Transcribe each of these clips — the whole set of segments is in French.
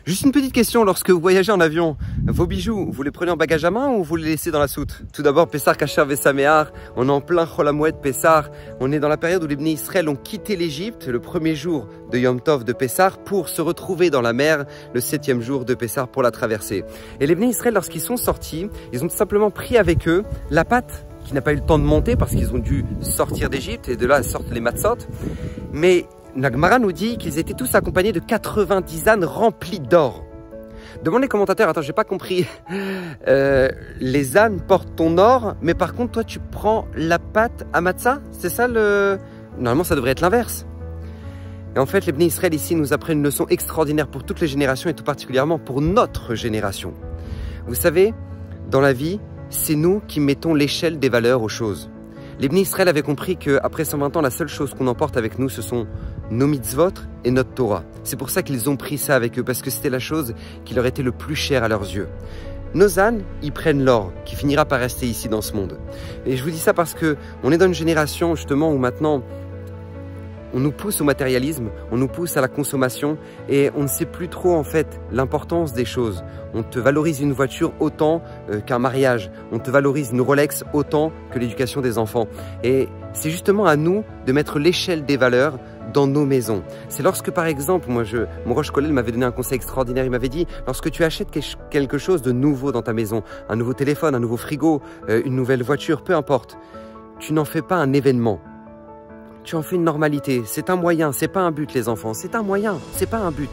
Juste une petite question, lorsque vous voyagez en avion, vos bijoux, vous les prenez en bagage à main ou vous les laissez dans la soute? Tout d'abord, Pessar Kasher Vesamear, on est en plein Chol HaMoed Pessar, on est dans la période où les Bnei Israël ont quitté l'Égypte, le premier jour de Yom Tov de Pessar, pour se retrouver dans la mer, le 7e jour de Pessar pour la traversée. Et les Bnei Israël, lorsqu'ils sont sortis, ils ont tout simplement pris avec eux la pâte qui n'a pas eu le temps de monter parce qu'ils ont dû sortir d'Égypte et de là sortent les matzot. Mais la Gemara nous dit qu'ils étaient tous accompagnés de 90 ânes remplis d'or. Demande les commentateurs, attends, j'ai pas compris. Les ânes portent ton or, mais par contre, toi, tu prends la pâte à matzah? C'est ça le... Normalement, ça devrait être l'inverse. Et en fait, les Bnei Israël ici nous apprennent une leçon extraordinaire pour toutes les générations et tout particulièrement pour notre génération. Vous savez, dans la vie, c'est nous qui mettons l'échelle des valeurs aux choses. Les Bnei Israël avaient compris qu'après 120 ans, la seule chose qu'on emporte avec nous, ce sont nos mitzvot et notre Torah. C'est pour ça qu'ils ont pris ça avec eux, parce que c'était la chose qui leur était le plus chère à leurs yeux. Nos ânes, ils prennent l'or, qui finira par rester ici dans ce monde. Et je vous dis ça parce qu'on est dans une génération justement où maintenant, on nous pousse au matérialisme, on nous pousse à la consommation et on ne sait plus trop en fait l'importance des choses. On te valorise une voiture autant qu'un mariage, on te valorise une Rolex autant que l'éducation des enfants. Et c'est justement à nous de mettre l'échelle des valeurs dans nos maisons. C'est lorsque par exemple, mon Rosh Kollel m'avait donné un conseil extraordinaire, il m'avait dit, lorsque tu achètes quelque chose de nouveau dans ta maison, un nouveau téléphone, un nouveau frigo, une nouvelle voiture, peu importe, tu n'en fais pas un événement. Tu en fais une normalité, c'est un moyen, c'est pas un but les enfants, c'est un moyen, c'est pas un but.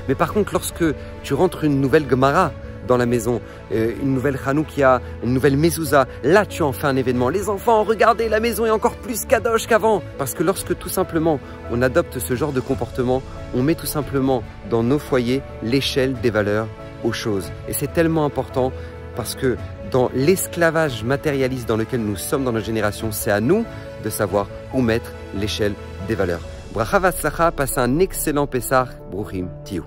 Mais par contre, lorsque tu rentres une nouvelle Gemara dans la maison, une nouvelle Hanoukia, une nouvelle Mezouza, là tu en fais un événement. Les enfants, regardez, la maison est encore plus kadosh qu'avant. Parce que lorsque tout simplement on adopte ce genre de comportement, on met tout simplement dans nos foyers l'échelle des valeurs aux choses. Et c'est tellement important parce que dans l'esclavage matérialiste dans lequel nous sommes dans notre génération, c'est à nous de savoir où mettre l'échelle des valeurs. Bracha Vatslacha, passe un excellent Pessah, Bruchim Tiou.